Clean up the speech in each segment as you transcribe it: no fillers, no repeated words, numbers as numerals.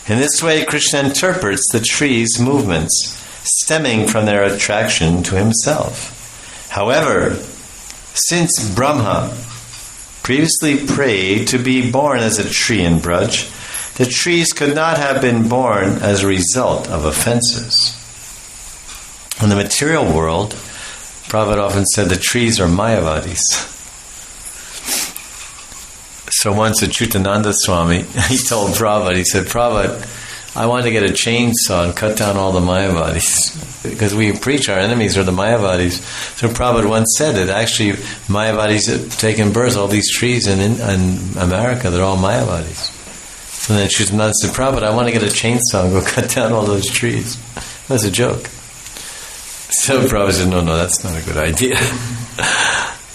In this way, Krishna interprets the trees' movements, stemming from their attraction to himself. However, since Brahma previously prayed to be born as a tree in Braj, the trees could not have been born as a result of offenses. In the material world, Prabhupada often said the trees are Mayavadis. So once Achyutananda Swami, he told Prabhupada, he said, Prabhupada, I want to get a chainsaw and cut down all the Mayavadis. Because we preach our enemies are the Mayavadis. So Prabhupada once said that actually Mayavadis have taken birth, all these trees in America, they're all Mayavadis. So then Achyutananda said, Prabhupada, I want to get a chainsaw and go cut down all those trees. That's a joke. So Prabhupada said, no, that's not a good idea.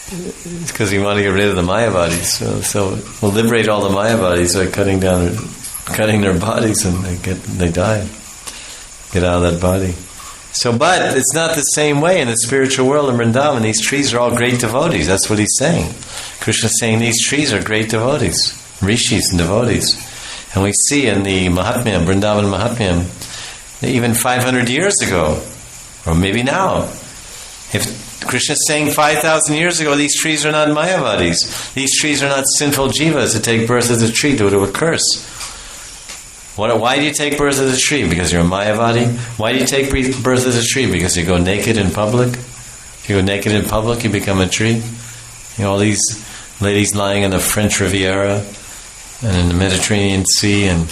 It's because we want to get rid of the Mayavadis. So we'll liberate all the Mayavadis by cutting their bodies, and they die. Get out of that body. So, but it's not the same way in the spiritual world in Vrindavan. These trees are all great devotees. That's what he's saying. Krishna's saying these trees are great devotees, rishis and devotees. And we see in the Mahatmya, Vrindavan Mahatmya, even 500 years ago, or maybe now, if Krishna's saying 5,000 years ago, these trees are not Mayavadis. These trees are not sinful jivas to take birth as a tree due to a curse. Why do you take birth as a tree? Because you're a Mayavadi? Why do you take birth as a tree? Because you go naked in public? If you go naked in public, you become a tree? You know, all these ladies lying in the French Riviera and in the Mediterranean Sea and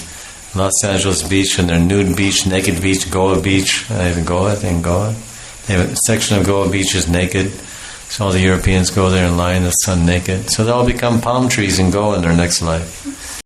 Los Angeles Beach and their nude beach, naked beach, Goa Beach. I think Goa. They have a section of Goa Beach is naked. So all the Europeans go there and lie in the sun naked. So they'll all become palm trees in Goa in their next life.